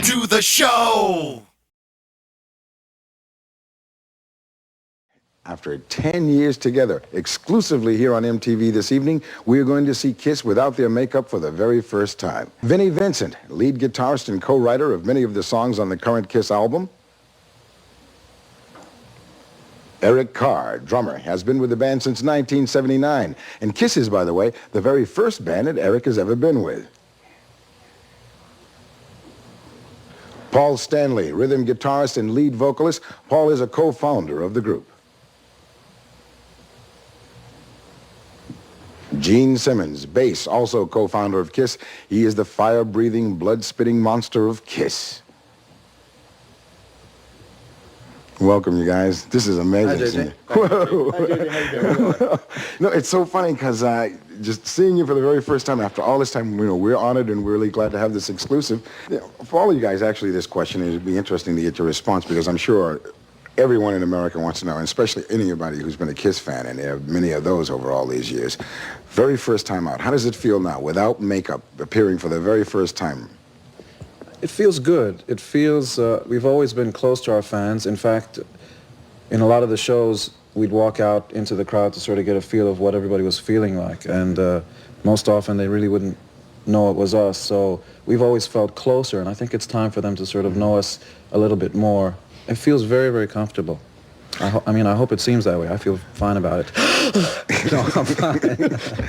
to the show! After 10 years together, exclusively here on MTV this evening, we're going to see Kiss without their makeup for the very first time. Vinnie Vincent, lead guitarist and co-writer of many of the songs on the current Kiss album. Eric Carr, drummer, has been with the band since 1979. And Kiss is, by the way, the very first band that Eric has ever been with. Paul Stanley, rhythm guitarist and lead vocalist. Paul is a co-founder of the group. Gene Simmons, bass, also co-founder of Kiss. He is the fire-breathing, blood-spitting monster of Kiss. Welcome, you guys. This is amazing. Hi, JJ. Whoa. Hi, JJ. How you doing? No, it's so funny because just seeing you for the very first time after all this time, we're honored and we're really glad to have this exclusive. For all of you guys, actually, this question would be interesting to get your response because I'm sure everyone in America wants to know, and especially anybody who's been a Kiss fan, and there are many of those over all these years. Very first time out, how does it feel now, without makeup, appearing for the very first time? It feels good. It feels, we've always been close to our fans. In fact, in a lot of the shows, we'd walk out into the crowd to sort of get a feel of what everybody was feeling like, and most often they really wouldn't know it was us, so we've always felt closer, and I think it's time for them to sort of know us a little bit more. It feels very, very comfortable. I mean, I hope it seems that way. I feel fine about it. No, I'm fine.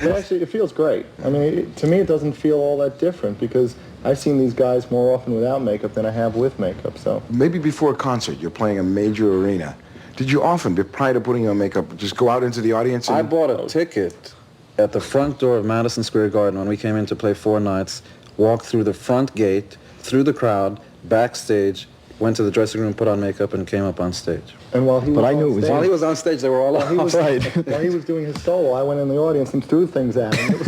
Well, actually, it feels great. I mean, to me, it doesn't feel all that different because I've seen these guys more often without makeup than I have with makeup, so. Maybe before a concert, you're playing a major arena. Did you often, prior to putting on makeup, just go out into the audience? And... I bought a ticket at the front door of Madison Square Garden when we came in to play 4 nights, walked through the front gate, through the crowd, backstage, went to the dressing room, put on makeup, and came up on stage. And while he was while he was on stage, they were all off. While he was doing his solo, I went in the audience and threw things at him.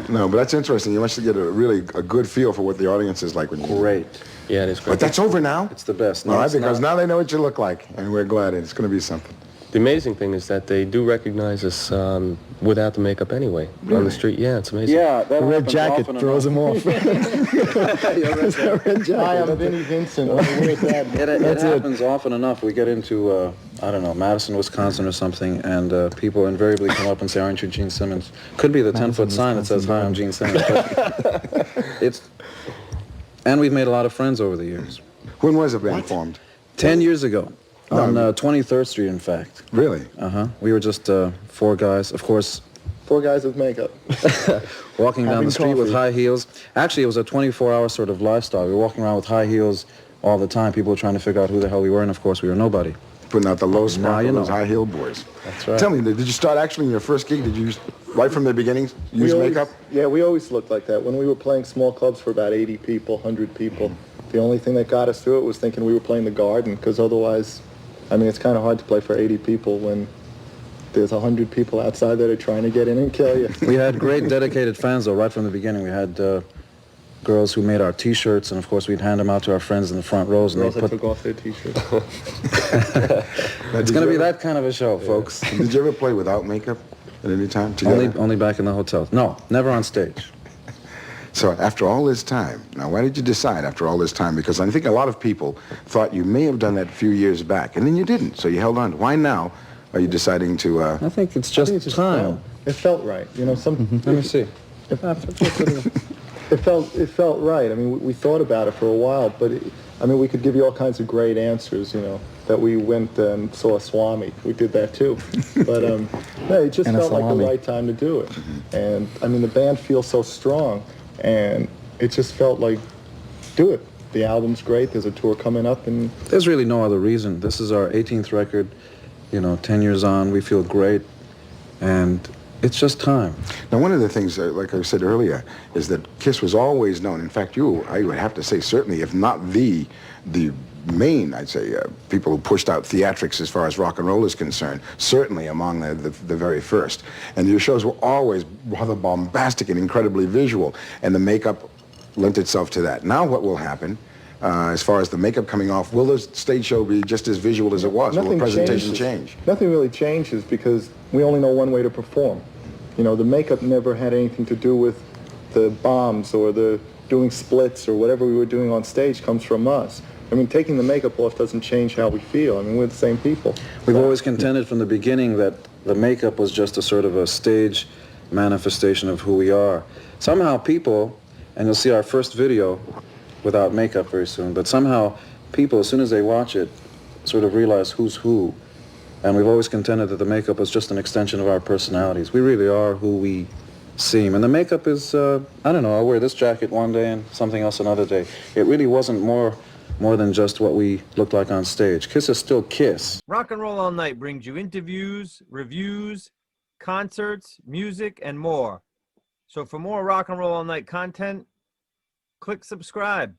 No, but that's interesting. You must get a good feel for what the audience is like when you... Great. Yeah, it is great. But that's over now? It's the best. No, because now they know what you look like, and we're glad it's going to be something. The amazing thing is that they do recognize us without the makeup anyway. Really? On the street, yeah, it's amazing. Yeah, that the red jacket throws him off. Hi, I'm Vinnie Vincent. It happens often enough. We get into, I don't know, Madison, Wisconsin or something, and people invariably come up and say, "Aren't you Gene Simmons?" Could be the 10-foot sign that says, "Hi, I'm Gene Simmons." But and we've made a lot of friends over the years. When was the band formed? 10 years ago. On 23rd Street, in fact. Really? Uh-huh. We were just 4 guys, of course. 4 guys with makeup. Walking down the street with high heels. Actually, it was a 24-hour sort of lifestyle. We were walking around with high heels all the time. People were trying to figure out who the hell we were, and of course, we were nobody. Putting out the low sparkle, those know. high heel boys. That's right. Tell me, did you start actually in your first gig? Did you, right from the beginning, use makeup? Yeah, we always looked like that. When we were playing small clubs for about 80 people, 100 people, the only thing that got us through it was thinking we were playing the Garden, because otherwise, I mean, it's kind of hard to play for 80 people when there's 100 people outside that are trying to get in and kill you. We had great dedicated fans, though, right from the beginning. We had girls who made our T-shirts, and of course, we'd hand them out to our friends in the front rows. And Girls they that took off their T-shirts. It's going to be that kind of a show, folks. Did you ever play without makeup at any time together? Only back in the hotel. No, never on stage. So after all this time, now why did you decide after all this time? Because I think a lot of people thought you may have done that a few years back, and then you didn't, so you held on. Why now are you deciding to... I think it's just time. It felt right. You know, Let me see. It felt right. I mean, we thought about it for a while, but I mean, we could give you all kinds of great answers, you know, that we went and saw Swami. We did that too. But no, it just felt like the right time to do it. And I mean, the band feels so strong, and it just felt like, do it. The album's great. There's a tour coming up, and there's really no other reason. This is our 18th record. You know, 10 years on, we feel great, and it's just time. Now, one of the things, like I said earlier, is that Kiss was always known. In fact, I would have to say, certainly, if not the main, I'd say, people who pushed out theatrics as far as rock and roll is concerned, certainly among the very first. And your shows were always rather bombastic and incredibly visual, and the makeup lent itself to that. Now what will happen, as far as the makeup coming off, will the stage show be just as visual as it was? Will the presentation change? Nothing really changes because we only know one way to perform. You know, the makeup never had anything to do with the bombs or the doing splits or whatever we were doing on stage comes from us. I mean, taking the makeup off doesn't change how we feel. I mean, we're the same people. We've always contended from the beginning that the makeup was just a sort of a stage manifestation of who we are. Somehow people, and you'll see our first video without makeup very soon, but somehow people, as soon as they watch it, sort of realize who's who. And we've always contended that the makeup was just an extension of our personalities. We really are who we seem. And the makeup is, I don't know, I'll wear this jacket one day and something else another day. It really wasn't more than just what we looked like on stage. Kiss is still Kiss. Rock and Roll All Night brings you interviews, reviews, concerts, music, and more. So for more Rock and Roll All Night content, click subscribe.